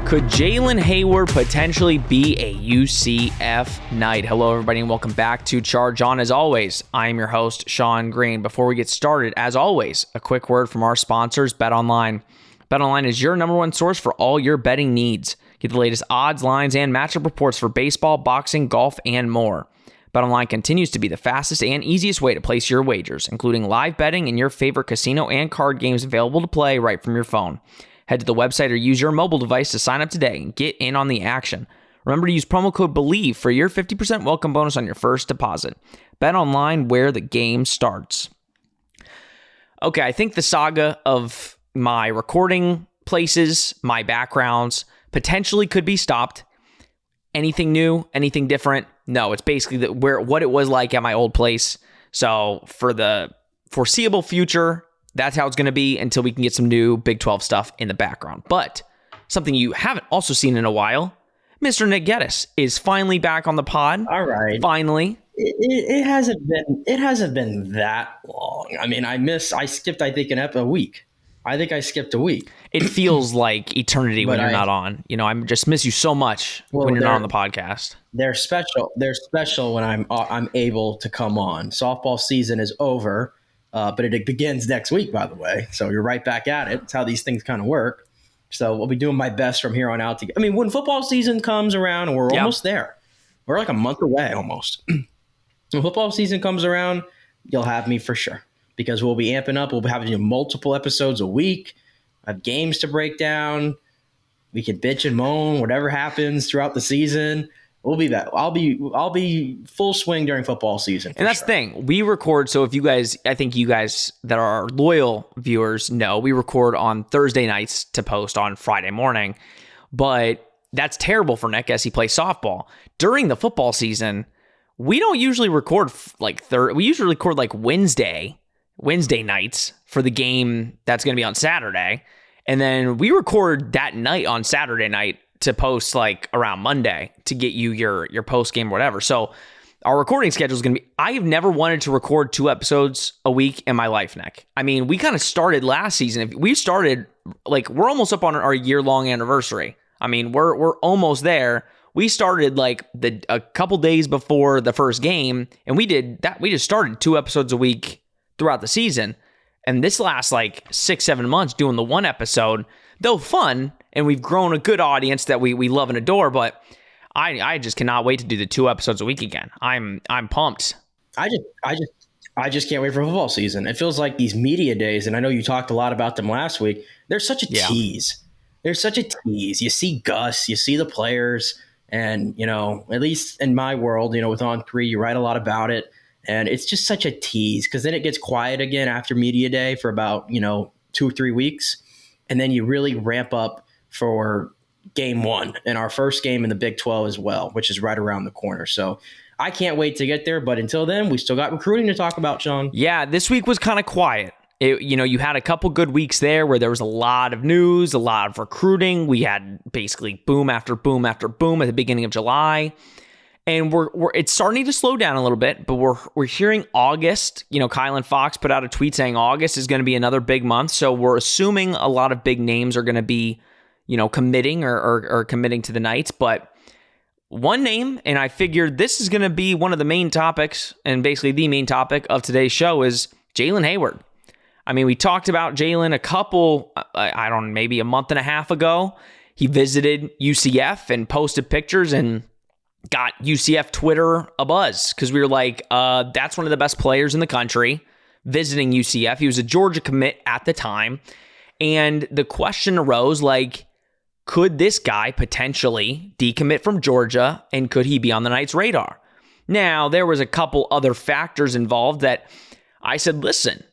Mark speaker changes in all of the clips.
Speaker 1: Could Jaylen Heyward potentially be a UCF Knight? Hello, everybody, and welcome back to Charge On. As always, I am your host, Sean Green. Before we get started, as always, a quick word from our sponsors, BetOnline. BetOnline is your number one source for all your betting needs. Get the latest odds, lines, and matchup reports for baseball, boxing, golf, and more. BetOnline continues to be the fastest and easiest way to place your wagers, including live betting and your favorite casino and card games available to play right from your phone. Head to the website or use your mobile device to sign up today and get in on the action. Remember to use promo code BELIEVE for your 50% welcome bonus on your first deposit. Bet online where the game starts. Okay, I think the saga of my recording places, my backgrounds, potentially could be stopped. Anything new? Anything different? No, it's basically what it was like at my old place. So for the foreseeable future, that's how it's going to be until we can get some new Big 12 stuff in the background. But something you haven't also seen in a while, Mr. Nick Geddes is finally back on the pod.
Speaker 2: All right.
Speaker 1: Finally.
Speaker 2: It hasn't been that long. I mean, I skipped, I think, a week. I think I skipped a week.
Speaker 1: It feels like eternity when you're not on. You know, I just miss you so much when you're not on the podcast.
Speaker 2: They're special. They're special when I'm able to come on. Softball season is over. But it begins next week, by the way. So you're right back at it. It's how these things kind of work. So I'll be doing my best from here on out. I mean, when football season comes around, and we're almost there. We're like a month away almost. When football season comes around, you'll have me for sure. Because we'll be amping up. We'll be having multiple episodes a week. I have games to break down. We can bitch and moan, whatever happens throughout the season. We'll be back. I'll be full swing during football season.
Speaker 1: And that's the thing. We record. So if you guys, I think you guys that are our loyal viewers know, we record on Thursday nights to post on Friday morning. But that's terrible for Nick as he plays softball. During the football season, we don't usually record we usually record like Wednesday nights for the game that's going to be on Saturday. And then we record that night on Saturday night to post like around Monday to get you your post game or whatever. So our recording schedule is going to be, I have never wanted to record 2 episodes a week in my life, Nick. I mean, we kind of started last season. We started like, we're almost up on our year-long anniversary. I mean, we're almost there. We started like a couple days before the first game, and we did that. We just started 2 episodes a week throughout the season. And this last like 6-7 months doing the 1 episode, though fun, and we've grown a good audience that we love and adore, but I just cannot wait to do the 2 episodes a week again. I'm pumped.
Speaker 2: I just can't wait for football season. It feels like these media days, and I know you talked a lot about them last week. They're such a tease. They're such a tease. You see Gus, you see the players, and at least in my world, with On3, you write a lot about it, and it's just such a tease because then it gets quiet again after media day for about 2 or 3 weeks, and then you really ramp up for game 1 and our first game in the Big 12 as well, which is right around the corner. So I can't wait to get there. But until then, we still got recruiting to talk about, Sean.
Speaker 1: Yeah, this week was kind of quiet. You had a couple good weeks there where there was a lot of news, a lot of recruiting. We had basically boom after boom after boom at the beginning of July. And it's starting to slow down a little bit, but we're hearing August. Kylan Fox put out a tweet saying August is going to be another big month. So we're assuming a lot of big names are going to be committing or committing to the Knights. But one name, and I figured this is going to be one of the main topics, and basically the main topic of today's show is Jaylen Heyward. I mean, we talked about Jaylen maybe a month and a half ago. He visited UCF and posted pictures and got UCF Twitter abuzz because we were like, that's one of the best players in the country visiting UCF. He was a Georgia commit at the time. And the question arose, like, could this guy potentially decommit from Georgia, and could he be on the Knights' radar? Now, there was a couple other factors involved that I said, listen,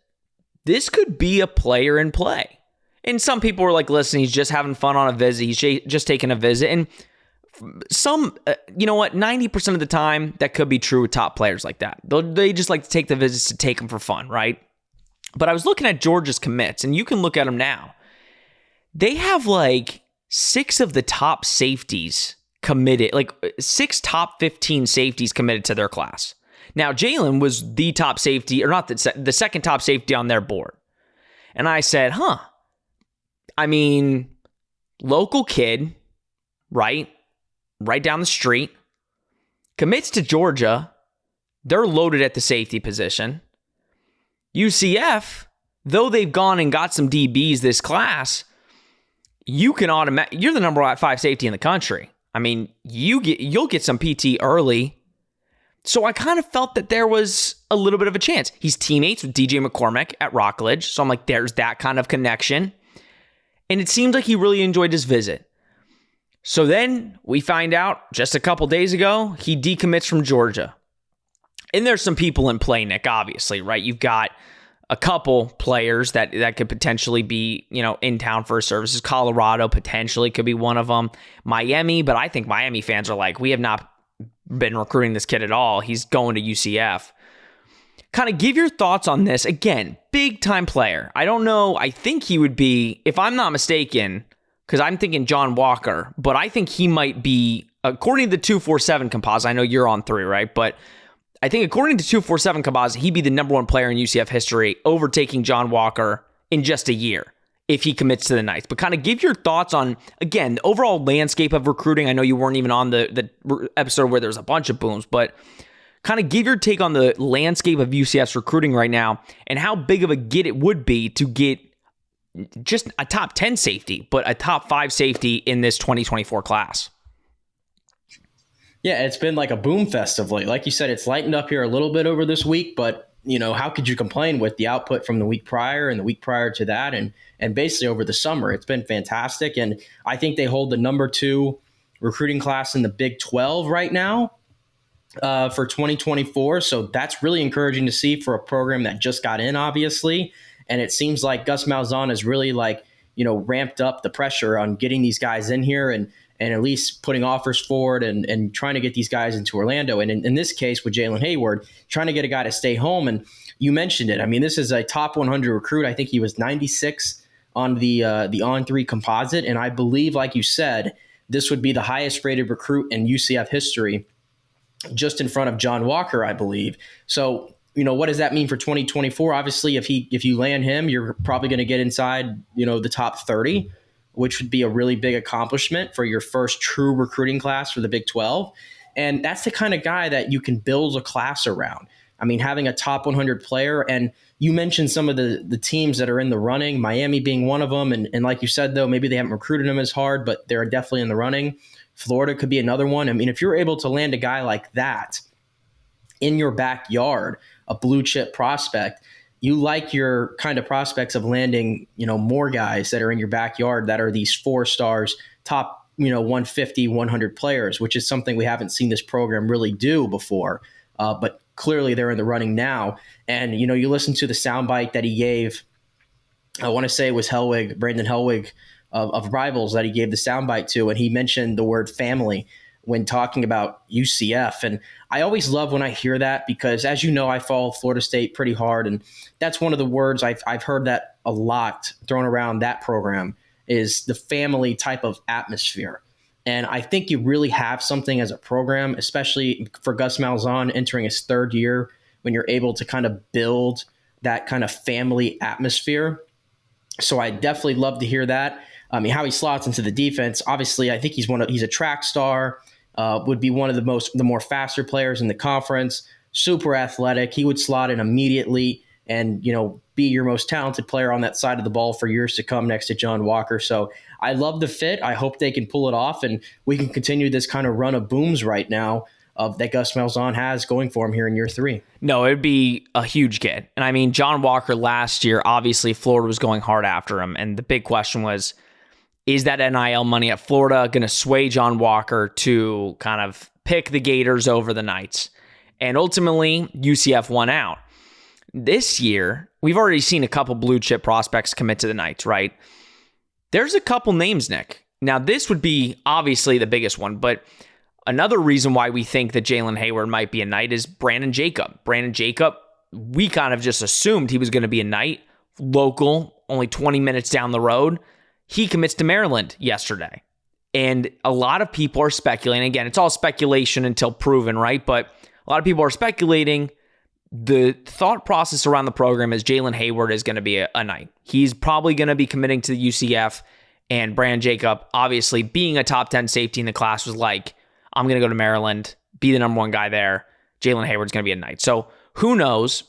Speaker 1: this could be a player in play. And some people were like, listen, he's just having fun on a visit. He's just taking a visit. And some, 90% of the time, that could be true with top players like that. They just like to take the visits to take them for fun, right? But I was looking at Georgia's commits, and you can look at them now. They have like 6 of the top safeties committed, like 6 top 15 safeties committed to their class. Now, Jaylen was the top safety, or not the second top safety on their board. And I said, I mean, local kid, right? Right down the street. Commits to Georgia. They're loaded at the safety position. UCF, though they've gone and got some DBs this class, you're the number 5 safety in the country. I mean, you'll get some PT early. So I kind of felt that there was a little bit of a chance. He's teammates with DJ McCormick at Rockledge. So I'm like, there's that kind of connection. And it seemed like he really enjoyed his visit. So then we find out just a couple days ago, he decommits from Georgia. And there's some people in play, Nick, obviously, right? You've got a couple players that could potentially be, in town for services. Colorado potentially could be one of them. Miami, but I think Miami fans are like, we have not been recruiting this kid at all. He's going to UCF. Kind of give your thoughts on this. Again, big time player. I don't know. I think he would be, if I'm not mistaken, because I'm thinking John Walker, but I think he might be, according to the 247 composite, I know you're on 3, right? But I think according to 247 composite, he'd be the number 1 player in UCF history, overtaking John Walker in just a year if he commits to the Knights. But kind of give your thoughts on, again, the overall landscape of recruiting. I know you weren't even on the episode where there's a bunch of booms, but kind of give your take on the landscape of UCF's recruiting right now and how big of a get it would be to get just a top 10 safety, but a top 5 safety in this 2024 class.
Speaker 2: Yeah, it's been like a boom fest of late. Like you said, it's lightened up here a little bit over this week, but how could you complain with the output from the week prior and the week prior to that and basically over the summer? It's been fantastic. And I think they hold the number 2 recruiting class in the Big 12 right now for 2024. So that's really encouraging to see for a program that just got in, obviously. And it seems like Gus Malzahn has really ramped up the pressure on getting these guys in here and at least putting offers forward and trying to get these guys into Orlando. And in this case with Jaylen Heyward, trying to get a guy to stay home. And you mentioned it. I mean, this is a top 100 recruit. I think he was 96 on the On3 composite. And I believe, like you said, this would be the highest rated recruit in UCF history, just in front of John Walker, I believe. So, what does that mean for 2024? Obviously, if you land him, you're probably going to get inside, the top 30, which would be a really big accomplishment for your first true recruiting class for the Big 12. And that's the kind of guy that you can build a class around. I mean, having a top 100 player, and you mentioned some of the teams that are in the running, Miami being one of them. And like you said, though, maybe they haven't recruited him as hard, but they're definitely in the running. Florida could be another one. I mean, if you're able to land a guy like that in your backyard, a blue chip prospect, you like your kind of prospects of landing, more guys that are in your backyard that are these 4 stars, top, 150, 100 players, which is something we haven't seen this program really do before. But clearly they're in the running now. And, you listen to the soundbite that he gave, I want to say it was Brandon Hellwig of Rivals that he gave the soundbite to, and he mentioned the word family when talking about UCF. And I always love when I hear that because, as you know, I follow Florida State pretty hard. And that's one of the words I've heard that a lot thrown around that program is the family type of atmosphere. And I think you really have something as a program, especially for Gus Malzahn entering his 3rd year, when you're able to kind of build that kind of family atmosphere. So I definitely love to hear that. I mean, how he slots into the defense. Obviously, I think he's a track star. Would be one of the more faster players in the conference, super athletic. He would slot in immediately and, be your most talented player on that side of the ball for years to come next to John Walker. So I love the fit. I hope they can pull it off and we can continue this kind of run of booms right now that Gus Malzahn has going for him here in year 3.
Speaker 1: No, it'd be a huge get. And I mean, John Walker last year, obviously Florida was going hard after him. And the big question was, is that NIL money at Florida going to sway John Walker to kind of pick the Gators over the Knights? And ultimately, UCF won out. This year, we've already seen a couple blue chip prospects commit to the Knights, right? There's a couple names, Nick. Now, this would be obviously the biggest one, but another reason why we think that Jaylen Heyward might be a Knight is Brandon Jacob. Brandon Jacob, we kind of just assumed he was going to be a Knight, local, only 20 minutes down the road. He commits to Maryland yesterday. And a lot of people are speculating. Again, it's all speculation until proven, right? But a lot of people are speculating. The thought process around the program is Jaylen Heyward is going to be a Knight. He's probably going to be committing to the UCF. And Brandon Jacob, obviously being a top 10 safety in the class, was like, I'm going to go to Maryland, be the number one guy there. Jaylen Heyward's going to be a Knight. So who knows?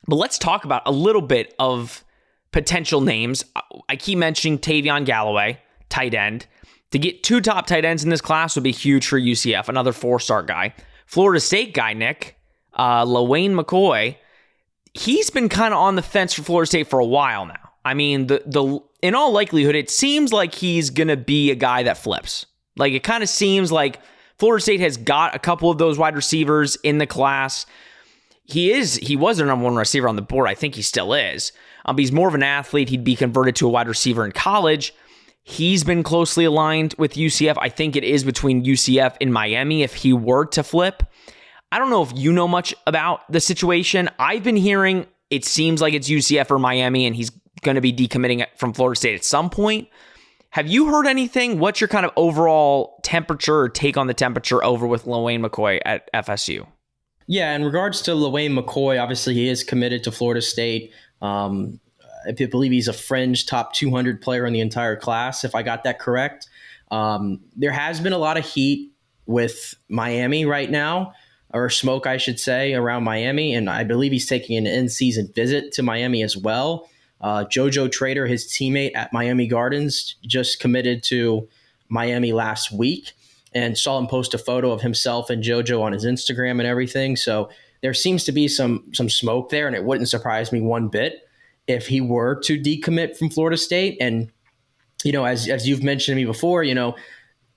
Speaker 1: But let's talk about a little bit of potential names. I keep mentioning Tavion Galloway, tight end. To get 2 top tight ends in this class would be huge for UCF, another 4-star guy. Florida State guy, Nick, LaWayne McCoy, he's been kind of on the fence for Florida State for a while now. I mean, the in all likelihood, it seems like he's going to be a guy that flips. Like, it kind of seems like Florida State has got a couple of those wide receivers in the class. He was their number one receiver on the board. I think he still is. He's more of an athlete. He'd be converted to a wide receiver in college. He's been closely aligned with UCF. I think it is between UCF and Miami if he were to flip. I don't know if you know much about the situation. I've been hearing it seems like it's UCF or Miami, and he's going to be decommitting from Florida State at some point. Have you heard anything? What's your kind of overall temperature or take on the temperature over with LaWayne McCoy at FSU?
Speaker 2: Yeah, in regards to LaWayne McCoy, obviously he is committed to Florida State. I believe he's a fringe top 200 player in the entire class, if I got that correct. There has been a lot of heat with Miami right now, or smoke, I should say, around Miami, and I believe he's taking an in-season visit to Miami as well. JoJo Trader, his teammate at Miami Gardens, just committed to Miami last week and saw him post a photo of himself and JoJo on his Instagram and everything. So there seems to be some smoke there, and it wouldn't surprise me one bit if he were to decommit from Florida State. And, you know, as you've mentioned to me before, you know,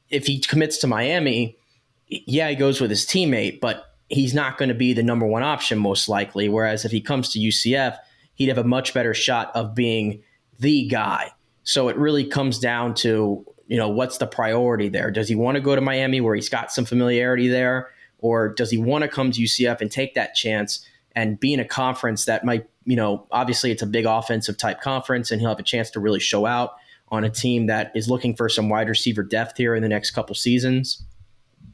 Speaker 2: if he commits to Miami, yeah, he goes with his teammate, but he's not going to be the number one option most likely. Whereas if he comes to UCF, he'd have a much better shot of being the guy. So it really comes down to, you know, what's the priority there? Does he want to go to Miami where he's got some familiarity there? Or does he want to come to UCF and take that chance and be in a conference that might, you know, obviously it's a big offensive type conference, and he'll have a chance to really show out on a team that is looking for some wide receiver depth here in the next couple seasons.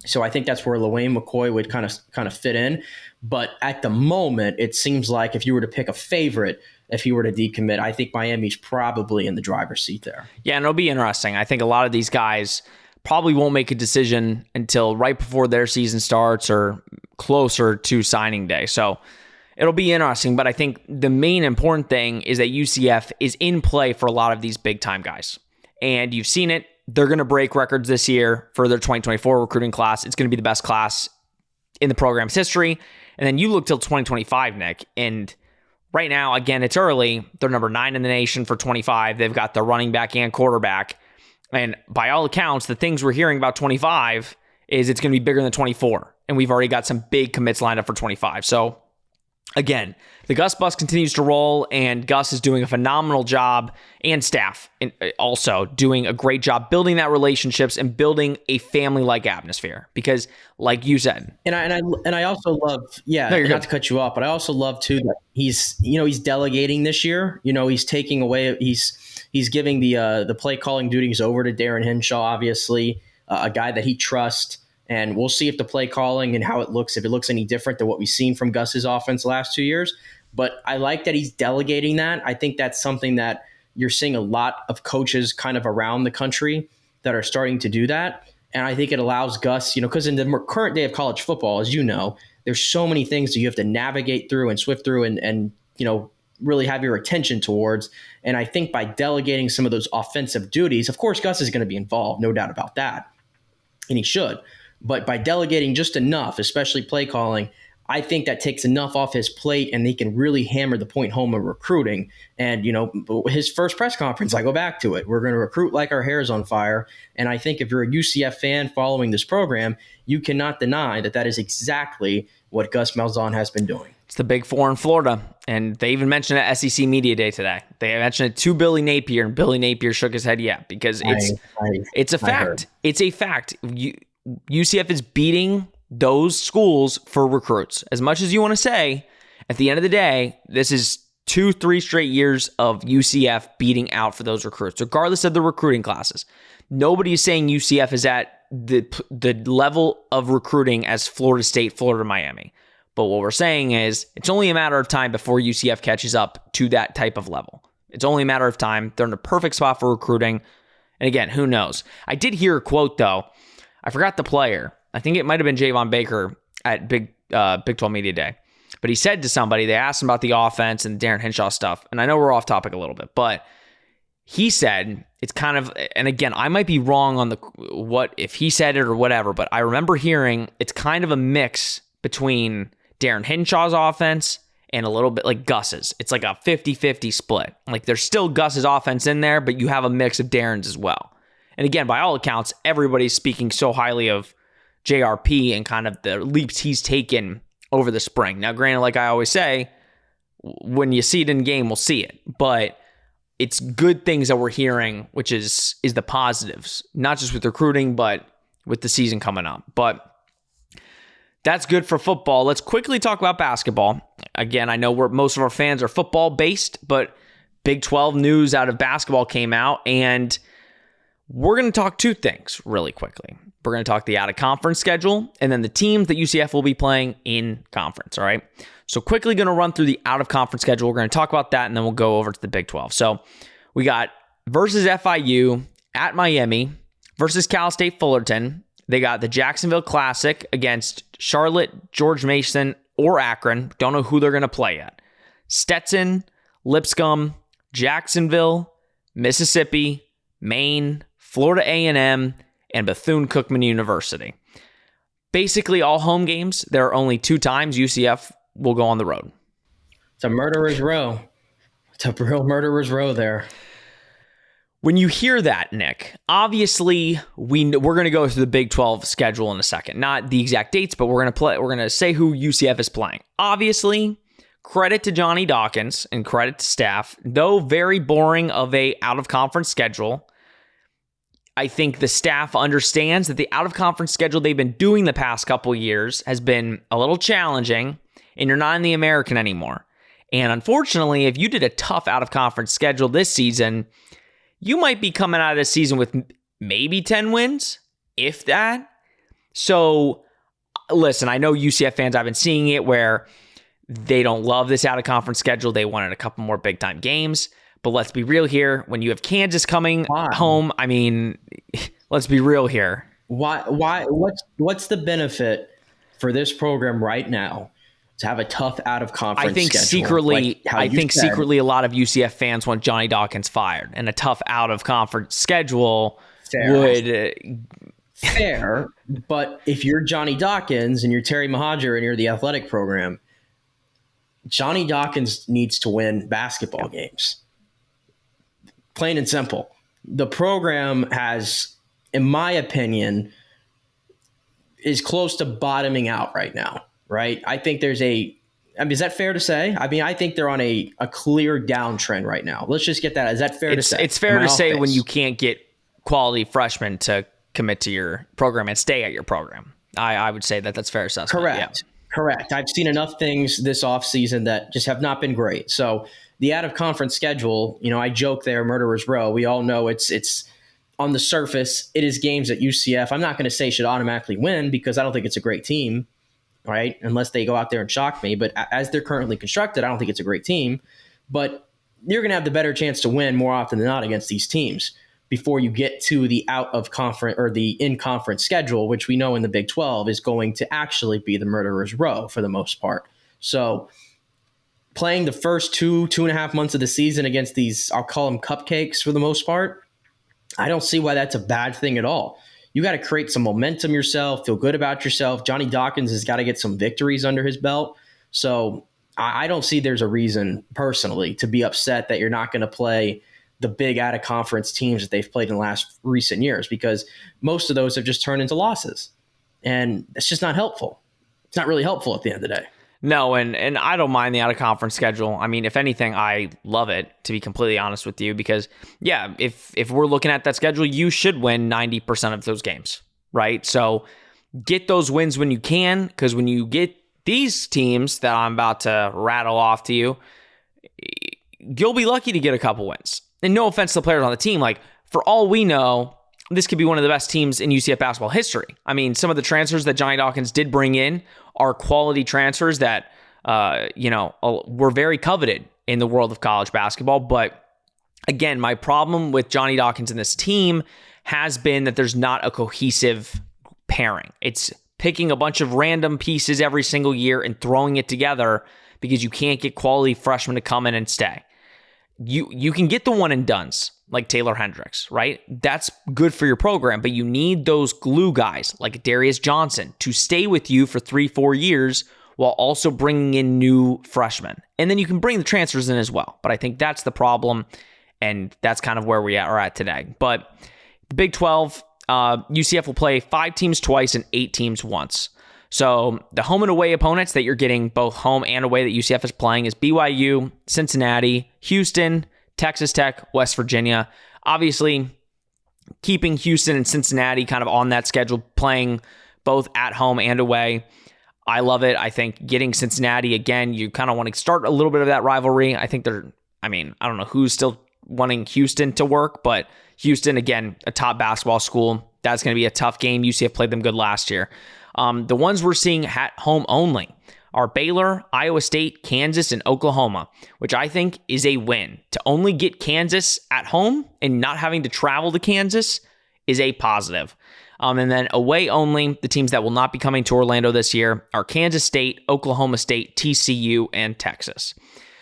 Speaker 2: So I think that's where LaWayne McCoy would kind of fit in. But at the moment, it seems like if you were to pick a favorite, if he were to decommit, I think Miami's probably in the driver's seat there.
Speaker 1: Yeah, and it'll be interesting. I think a lot of these guys probably won't make a decision until right before their season starts or closer to signing day. So it'll be interesting. But I think the main important thing is that UCF is in play for a lot of these big-time guys. And you've seen it. They're going to break records this year for their 2024 recruiting class. It's going to be the best class in the program's history. And then you look till 2025, Nick, and right now, again, it's early. They're number 9 in the nation for 25. They've got the running back and quarterback. And by all accounts, the things we're hearing about 25 is it's going to be bigger than 24. And we've already got some big commits lined up for 25. So again, the Gus bus continues to roll, and Gus is doing a phenomenal job, and staff also doing a great job building that relationships and building a family-like atmosphere. Because, like you said,
Speaker 2: and I also love, not to cut you off, but I also love too that he's delegating this year. You know, he's taking away, he's giving the play calling duties over to Darren Henshaw, obviously, a guy that he trusts. And we'll see if the play calling and how it looks, if it looks any different than what we've seen from Gus's offense the last 2 years. But I like that he's delegating that. I think that's something that you're seeing a lot of coaches kind of around the country that are starting to do that. And I think it allows Gus, you know, because in the current day of college football, as you know, there's so many things that you have to navigate through and swift through and you know, really have your attention towards. And I think by delegating some of those offensive duties, of course, Gus is going to be involved, no doubt about that. And he should. But by delegating just enough, especially play calling, I think that takes enough off his plate, and they can really hammer the point home of recruiting. And, you know, his first press conference, I go back to it. We're going to recruit like our hair's on fire. And I think if you're a UCF fan following this program, you cannot deny that that is exactly what Gus Malzahn has been doing.
Speaker 1: It's the Big Four in Florida, and they even mentioned it at SEC Media Day today. They mentioned it to Billy Napier, and Billy Napier shook his head, because it's a fact. It's a fact. UCF is beating those schools for recruits. As much as you want to say, at the end of the day, this is 2-3 straight years of UCF beating out for those recruits, regardless of the recruiting classes. Nobody is saying UCF is at the level of recruiting as Florida State, Florida, Miami. But what we're saying is it's only a matter of time before UCF catches up to that type of level. It's only a matter of time. They're in a perfect spot for recruiting. And again, who knows? I did hear a quote, though. I forgot the player. I think it might have been Javon Baker at Big 12 Media Day. But he said to somebody, they asked him about the offense and Darren Hinshaw stuff. And I know we're off topic a little bit, but he said it's kind of, and again, I might be wrong on what if he said it or whatever, but I remember hearing it's kind of a mix between Darren Hinshaw's offense and a little bit like Gus's. It's like a 50-50 split. Like there's still Gus's offense in there, but you have a mix of Darren's as well. And again, by all accounts, everybody's speaking so highly of JRP and kind of the leaps he's taken over the spring. Now, granted, like I always say, when you see it in game, we'll see it. But it's good things that we're hearing, which is the positives, not just with recruiting, but with the season coming up. But that's good for football. Let's quickly talk about basketball. Again, I know most of our fans are football based, but Big 12 news out of basketball came out, and we're going to talk two things really quickly. We're going to talk the out-of-conference schedule and then the teams that UCF will be playing in conference, all right? So quickly going to run through the out-of-conference schedule. We're going to talk about that, and then we'll go over to the Big 12. So we got versus FIU at Miami versus Cal State Fullerton. They got the Jacksonville Classic against Charlotte, George Mason, or Akron. Don't know who they're going to play yet. Stetson, Lipscomb, Jacksonville, Mississippi, Maine, Florida A&M, and Bethune-Cookman University. Basically all home games. There are only 2 times UCF will go on the road.
Speaker 2: It's a murderer's row. It's a real murderer's row there.
Speaker 1: When you hear that, Nick, obviously we're going to go through the Big 12 schedule in a second. Not the exact dates, but we're going to say who UCF is playing. Obviously, credit to Johnny Dawkins and credit to staff. Though very boring of a out-of-conference schedule, I think the staff understands that the out-of-conference schedule they've been doing the past couple years has been a little challenging, and you're not in the American anymore. And unfortunately, if you did a tough out-of-conference schedule this season, you might be coming out of this season with maybe 10 wins, if that. So, listen, I know UCF fans, I've been seeing it where they don't love this out-of-conference schedule. They wanted a couple more big-time games. But let's be real here. When you have Kansas coming home, I mean, let's be real here.
Speaker 2: Why? What's the benefit for this program right now to have a tough out of conference schedule?
Speaker 1: I think secretly a lot of UCF fans want Johnny Dawkins fired, and a tough out of conference schedule would.
Speaker 2: Fair, but if you're Johnny Dawkins and you're Terry Mohajir and you're the athletic program, Johnny Dawkins needs to win basketball games. Plain and simple. The program has, in my opinion, is close to bottoming out right now, right? I think is that fair to say? I mean, I think they're on a clear downtrend right now. Let's just get that. Is that fair to say?
Speaker 1: It's fair to say when you can't get quality freshmen to commit to your program and stay at your program. I would say that's fair assessment.
Speaker 2: Correct.
Speaker 1: Yeah.
Speaker 2: Correct. I've seen enough things this offseason that just have not been great. So the out-of-conference schedule, I joke there, murderer's row. We all know it's on the surface, it is games that UCF, I'm not going to say should automatically win because I don't think it's a great team, right? Unless they go out there and shock me. But as they're currently constructed, I don't think it's a great team. But you're going to have the better chance to win more often than not against these teams before you get to the out-of-conference or the in-conference schedule, which we know in the Big 12 is going to actually be the murderer's row for the most part. So playing the first 2.5 months of the season against these, I'll call them cupcakes for the most part, I don't see why that's a bad thing at all. You got to create some momentum yourself, feel good about yourself. Johnny Dawkins has got to get some victories under his belt. So I don't see there's a reason personally to be upset that you're not going to play the big out-of-conference teams that they've played in the last recent years, because most of those have just turned into losses. And it's just not helpful. It's not really helpful at the end of the day.
Speaker 1: No, and I don't mind the out-of-conference schedule. I mean, if anything, I love it, to be completely honest with you, because, yeah, if we're looking at that schedule, you should win 90% of those games, right? So get those wins when you can, because when you get these teams that I'm about to rattle off to you, you'll be lucky to get a couple wins. And no offense to the players on the team, like, for all we know, this could be one of the best teams in UCF basketball history. I mean, some of the transfers that Johnny Dawkins did bring in are quality transfers that, were very coveted in the world of college basketball. But again, my problem with Johnny Dawkins and this team has been that there's not a cohesive pairing. It's picking a bunch of random pieces every single year and throwing it together because you can't get quality freshmen to come in and stay. You can get the one and dones like Taylor Hendricks, right? That's good for your program, but you need those glue guys like Darius Johnson to stay with you for 3-4 years while also bringing in new freshmen. And then you can bring the transfers in as well. But I think that's the problem, and that's kind of where we are at today. But the Big 12, UCF will play 5 teams twice and 8 teams once. So the home and away opponents that you're getting both home and away that UCF is playing is BYU, Cincinnati, Houston, Texas Tech, West Virginia. Obviously, keeping Houston and Cincinnati kind of on that schedule, playing both at home and away. I love it. I think getting Cincinnati, again, you kind of want to start a little bit of that rivalry. I think I don't know who's still wanting Houston to work, but Houston, again, a top basketball school. That's going to be a tough game. UCF played them good last year. The ones we're seeing at home only are Baylor, Iowa State, Kansas, and Oklahoma, which I think is a win. To only get Kansas at home and not having to travel to Kansas is a positive. And then away only, the teams that will not be coming to Orlando this year are Kansas State, Oklahoma State, TCU, and Texas.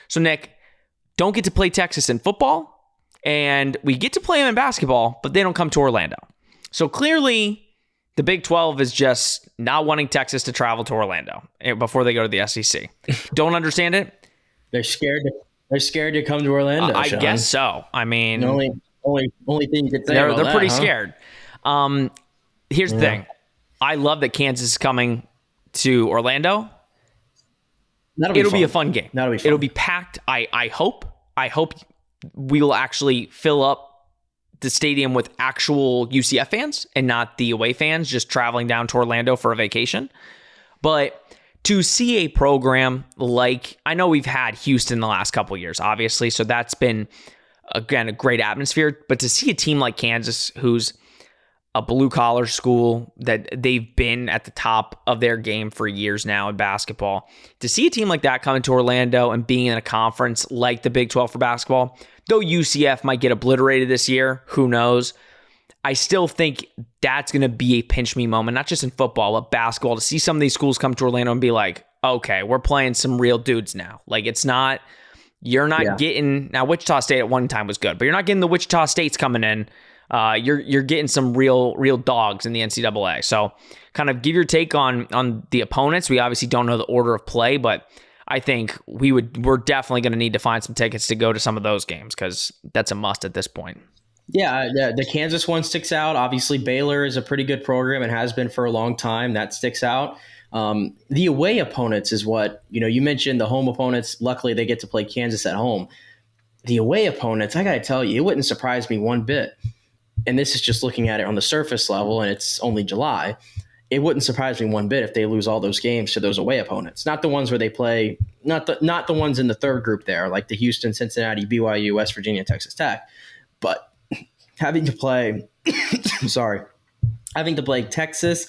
Speaker 1: So, Nick, don't get to play Texas in football, and we get to play them in basketball, but they don't come to Orlando. So clearly, the Big 12 is just not wanting Texas to travel to Orlando before they go to the SEC. Don't understand it.
Speaker 2: They're scared. They're scared to come to Orlando.
Speaker 1: I guess so. I mean,
Speaker 2: the only thing you could say
Speaker 1: they're pretty scared. Here's the thing. I love that Kansas is coming to Orlando. It'll be a fun game.
Speaker 2: That'll be fun.
Speaker 1: It'll be packed. I hope we'll actually fill up the stadium with actual UCF fans and not the away fans just traveling down to Orlando for a vacation. But to see a program like, I know we've had Houston the last couple of years, obviously, so that's been, again, a great atmosphere. But to see a team like Kansas, who's a blue-collar school, that they've been at the top of their game for years now in basketball, to see a team like that coming to Orlando and being in a conference like the Big 12 for basketball, though UCF might get obliterated this year, who knows? I still think that's going to be a pinch me moment, not just in football, but basketball, to see some of these schools come to Orlando and be like, okay, we're playing some real dudes now. Like, it's not, you're not getting, now Wichita State at one time was good, but you're not getting the Wichita States coming in. You're getting some real dogs in the NCAA. So kind of give your take on the opponents. We obviously don't know the order of play, but I think we're definitely going to need to find some tickets to go to some of those games because that's a must at this point.
Speaker 2: Yeah, the Kansas one sticks out. Obviously, Baylor is a pretty good program and has been for a long time. That sticks out. The away opponents is what, you mentioned the home opponents. Luckily, they get to play Kansas at home. The away opponents, I got to tell you, it wouldn't surprise me one bit. And this is just looking at it on the surface level, and it's only July. It wouldn't surprise me one bit if they lose all those games to those away opponents. Not the ones where they play, not the ones in the third group there, like the Houston, Cincinnati, BYU, West Virginia, Texas Tech. But having to play Texas,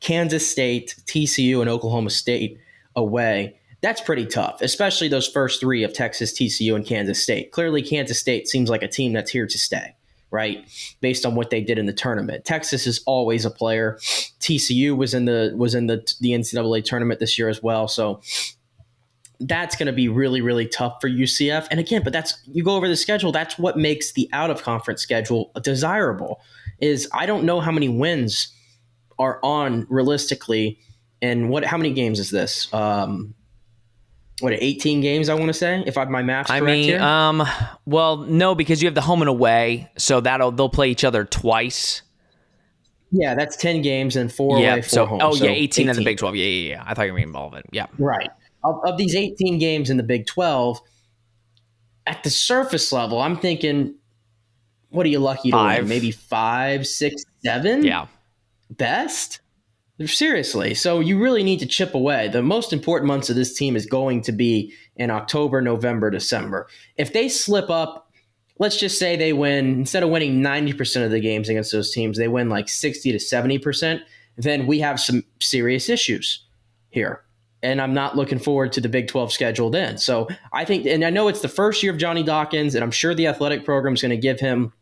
Speaker 2: Kansas State, TCU, and Oklahoma State away, that's pretty tough, especially those first 3 of Texas, TCU, and Kansas State. Clearly, Kansas State seems like a team that's here to stay, right? Based on what they did in the tournament. Texas is always a player. TCU was in the NCAA tournament this year as well. So that's going to be really, really tough for UCF. And again, but you go over the schedule, that's what makes the out-of-conference schedule desirable, is I don't know how many wins are on realistically, and how many games is this? 18 games, I want to say, if my math's correct here?
Speaker 1: Well, no, because you have the home and away, so they'll play each other twice.
Speaker 2: Yeah, that's 10 games and 4 away, 4 home.
Speaker 1: Oh, so 18 in the Big 12. Yeah. I thought you were involved in it. Yeah.
Speaker 2: Right. Of these 18 games in the Big 12, at the surface level, I'm thinking, what are you lucky to win? Maybe 5, 6, 7?
Speaker 1: Yeah.
Speaker 2: Best? Seriously. So you really need to chip away. The most important months of this team is going to be in October, November, December. If they slip up, let's just say they win, instead of winning 90% of the games against those teams, they win like 60 to 70%, then we have some serious issues here. and I'm not looking forward to the Big 12 schedule then. So I think, and I know it's the first year of Johnny Dawkins, and I'm sure the athletic program is going to give him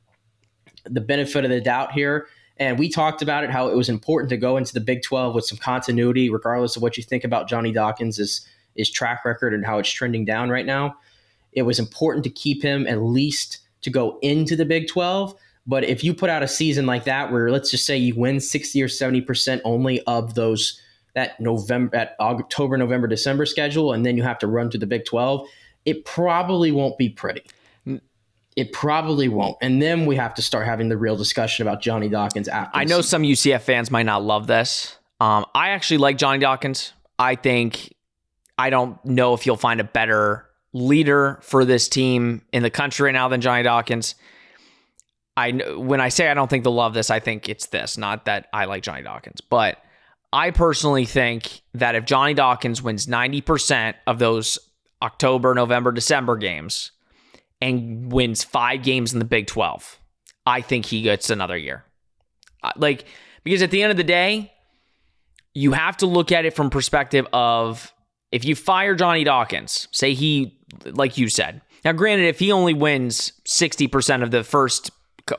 Speaker 2: the benefit of the doubt here. And we talked about it, how it was important to go into the Big 12 with some continuity, regardless of what you think about Johnny Dawkins' track record and how it's trending down right now. It was important to keep him at least to go into the Big 12. But if you put out a season like that, where let's just say you win 60 or 70% only of that October, November, December schedule, and then you have to run to the Big 12, it probably won't be pretty. It probably won't. And then we have to start having the real discussion about Johnny Dawkins after.
Speaker 1: I know some UCF fans might not love this. I actually like Johnny Dawkins. I don't know if you'll find a better leader for this team in the country right now than Johnny Dawkins. When I say I don't think they'll love this, I think it's this, not that I like Johnny Dawkins. But I personally think that if Johnny Dawkins wins 90% of those October, November, December games and wins 5 games in the Big 12, I think he gets another year. Because at the end of the day, you have to look at it from perspective of, if you fire Johnny Dawkins, say he, like you said, now granted, if he only wins 60% of the first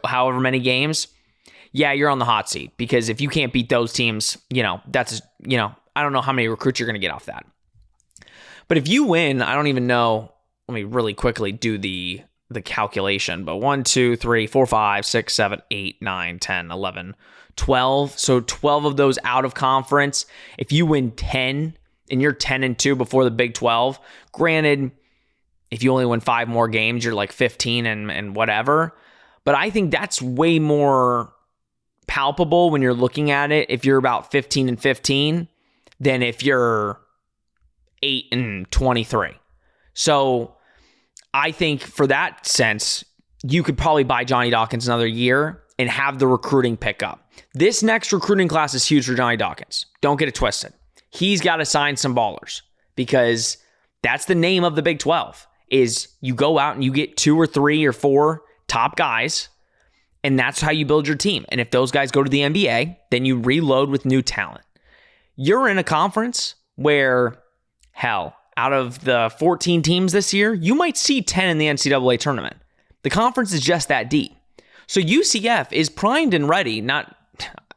Speaker 1: however many games, yeah, you're on the hot seat, because if you can't beat those teams, that's, I don't know how many recruits you're going to get off that. But if you win, I don't even know, let me really quickly do the calculation, but 1, 2, 3, 4, 5, 6, 7, 8, 9, 10, 11, 12. So 12 of those out of conference. If you win 10 and you're 10-2 before the Big 12, granted, if you only win 5 more games, you're like 15 and whatever. But I think that's way more palpable when you're looking at it if you're about 15-15 than if you're 8-23. So I think for that sense, you could probably buy Johnny Dawkins another year and have the recruiting pick up. This next recruiting class is huge for Johnny Dawkins. Don't get it twisted. He's got to sign some ballers, because that's the name of the Big 12, is you go out and you get 2 or 3 or 4 top guys, and that's how you build your team. And if those guys go to the NBA, then you reload with new talent. You're in a conference where, hell, out of the 14 teams this year, you might see 10 in the NCAA tournament. The conference is just that deep. So UCF is primed and ready. Not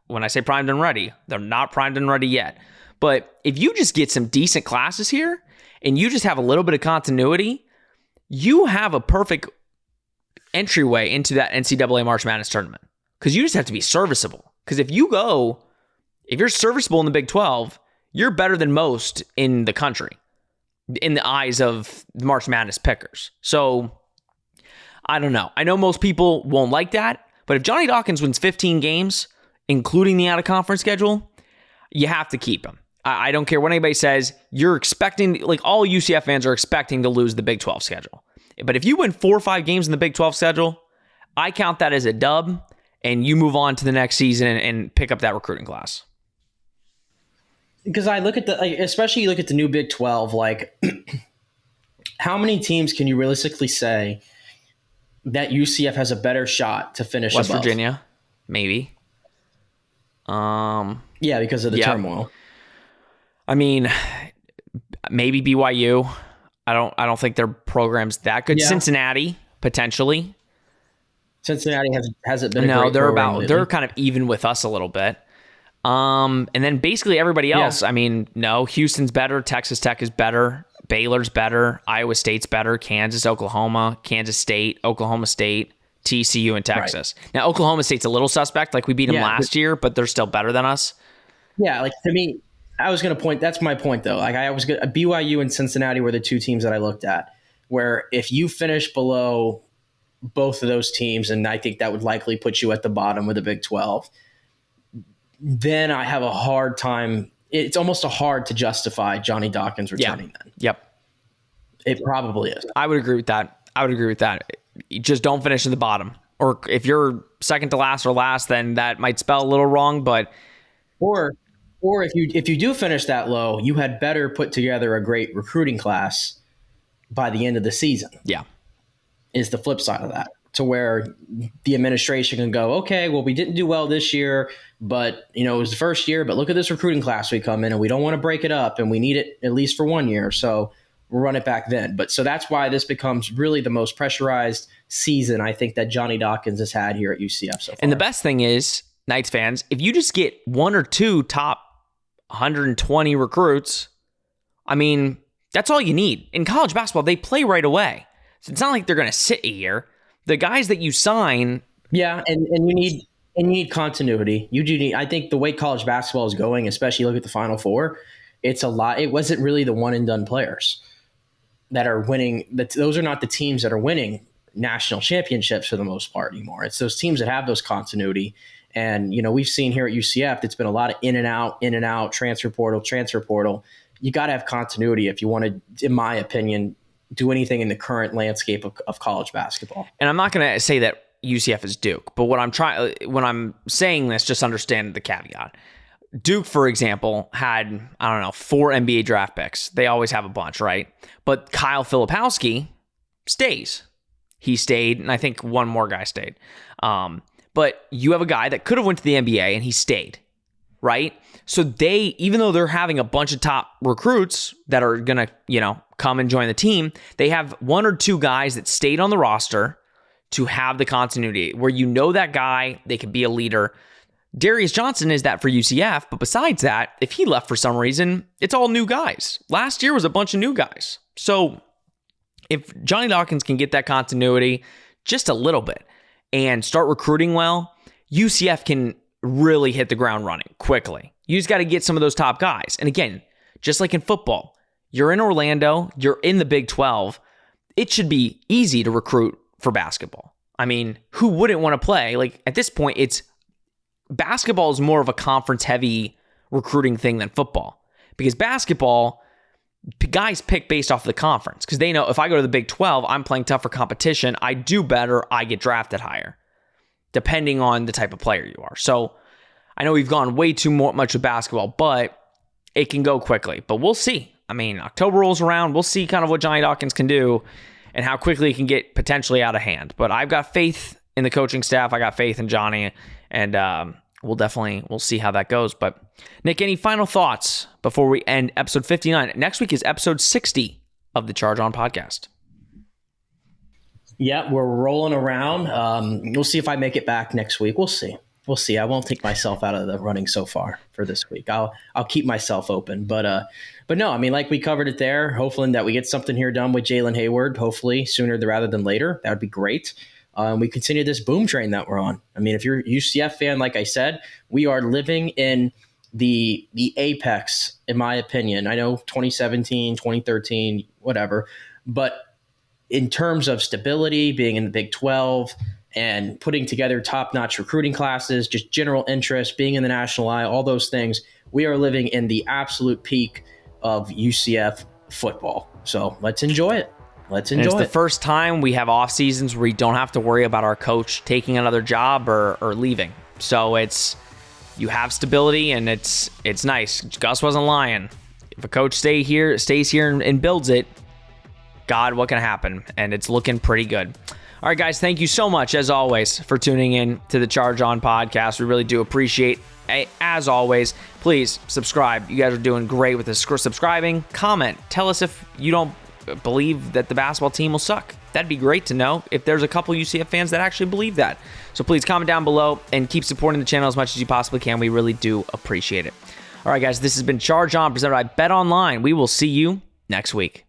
Speaker 1: when I say primed and ready, they're not primed and ready yet. But if you just get some decent classes here and you just have a little bit of continuity, you have a perfect entryway into that NCAA March Madness tournament, because you just have to be serviceable. Because if you're serviceable in the Big 12, you're better than most in the country, in the eyes of the March Madness pickers. So I don't know. I know most people won't like that, but if Johnny Dawkins wins 15 games, including the out-of-conference schedule, you have to keep him. I don't care what anybody says. You're expecting, like, all UCF fans are expecting to lose the Big 12 schedule. But if you win 4 or 5 games in the Big 12 schedule, I count that as a dub, and you move on to the next season and pick up that recruiting class.
Speaker 2: Because I look at especially you look at the new Big 12, like, how many teams can you realistically say that UCF has a better shot to finish
Speaker 1: West
Speaker 2: above?
Speaker 1: Virginia, maybe.
Speaker 2: Yeah, because of the turmoil.
Speaker 1: I mean, maybe BYU. I don't think their program's that good. Yeah. Cincinnati, potentially.
Speaker 2: Cincinnati hasn't been. No,
Speaker 1: they're kind of even with us a little bit. And then basically everybody else. Yeah. I mean, no, Houston's better. Texas Tech is better. Baylor's better. Iowa State's better. Kansas, Oklahoma, Kansas State, Oklahoma State, TCU, and Texas. Right. Now, Oklahoma State's a little suspect. Like, we beat them last year, but they're still better than us.
Speaker 2: Yeah, like, to me, I was going to point. That's my point, though. Like, BYU and Cincinnati were the 2 teams that I looked at, where if you finish below both of those teams, and I think that would likely put you at the bottom of the Big 12, then I have a hard time. It's almost hard to justify Johnny Dawkins returning then.
Speaker 1: Yep.
Speaker 2: It probably is.
Speaker 1: I would agree with that. You just don't finish in the bottom. Or if you're second to last or last, then that might spell a little wrong, but
Speaker 2: Or if you do finish that low, you had better put together a great recruiting class by the end of the season.
Speaker 1: Yeah.
Speaker 2: Is the flip side of that. to where the administration can go, okay, well, we didn't do well this year, but it was the first year, but look at this recruiting class we come in and we don't want to break it up and we need it at least for 1 year. So we'll run it back then. But so that's why this becomes really the most pressurized season I think that Johnny Dawkins has had here at UCF so far.
Speaker 1: And the best thing is, Knights fans, if you just get 1 or 2 top 120 recruits, I mean, that's all you need. In college basketball, they play right away. So it's not like they're going to sit a year. The guys that you sign.
Speaker 2: Yeah, and you need continuity. You do need, I think the way college basketball is going, especially look at the Final Four, it's a lot. It wasn't really the one and done players that are winning. Those are not the teams that are winning national championships for the most part anymore. It's those teams that have those continuity. And, we've seen here at UCF, it's been a lot of in and out, transfer portal. You got to have continuity if you want to, in my opinion, do anything in the current landscape of college basketball.
Speaker 1: And I'm not going to say that UCF is Duke, but when I'm saying this, just understand the caveat. Duke, for example, had, 4 NBA draft picks. They always have a bunch, right? But Kyle Filipowski stays. He stayed, and I think one more guy stayed. But you have a guy that could have went to the NBA, and he stayed, right? So they, even though they're having a bunch of top recruits that are going to, come and join the team, they have 1 or 2 guys that stayed on the roster to have the continuity where that guy, they could be a leader. Darius Johnson is that for UCF, but besides that, if he left for some reason, it's all new guys. Last year was a bunch of new guys. So if Johnny Dawkins can get that continuity just a little bit and start recruiting well, UCF can really hit the ground running quickly. You just got to get some of those top guys. And again, just like in football, you're in Orlando, you're in the Big 12. It should be easy to recruit for basketball. I mean, who wouldn't want to play? Like at this point, basketball is more of a conference-heavy recruiting thing than football. Because basketball, guys pick based off of the conference. Because they know if I go to the Big 12, I'm playing tougher competition. I do better, I get drafted higher. Depending on the type of player you are. So I know we've gone way too much with basketball, but it can go quickly. But we'll see. I mean, October rolls around. We'll see kind of what Johnny Dawkins can do and how quickly it can get potentially out of hand. But I've got faith in the coaching staff. I got faith in Johnny, and we'll see how that goes. But Nick, any final thoughts before we end episode 59? Next week is episode 60 of the Charge On podcast.
Speaker 2: Yeah, we're rolling around. We'll see if I make it back next week. We'll see. I won't take myself out of the running so far for this week. I'll keep myself open. But no, I mean, like we covered it there. Hopefully that we get something here done with Jaylen Heyward, hopefully sooner rather than later. That would be great. We continue this boom train that we're on. I mean, if you're a UCF fan, like I said, we are living in the apex, in my opinion. I know 2017, 2013, whatever. But in terms of stability, being in the Big 12 and putting together top-notch recruiting classes, just general interest, being in the national eye, all those things, we are living in the absolute peak of UCF football. So let's enjoy it. It's the first time we have off seasons where we don't have to worry about our coach taking another job or leaving. So you have stability, and it's nice. Gus wasn't lying. If a coach stays here and builds it, God, what can happen? And it's looking pretty good. All right, guys, thank you so much, as always, for tuning in to the Charge On podcast. We really do appreciate it. As always, please subscribe. You guys are doing great with this. Subscribing, comment. Tell us if you don't believe that the basketball team will suck. That'd be great to know if there's a couple UCF fans that actually believe that. So please comment down below and keep supporting the channel as much as you possibly can. We really do appreciate it. All right, guys, this has been Charge On, presented by Bet Online. We will see you next week.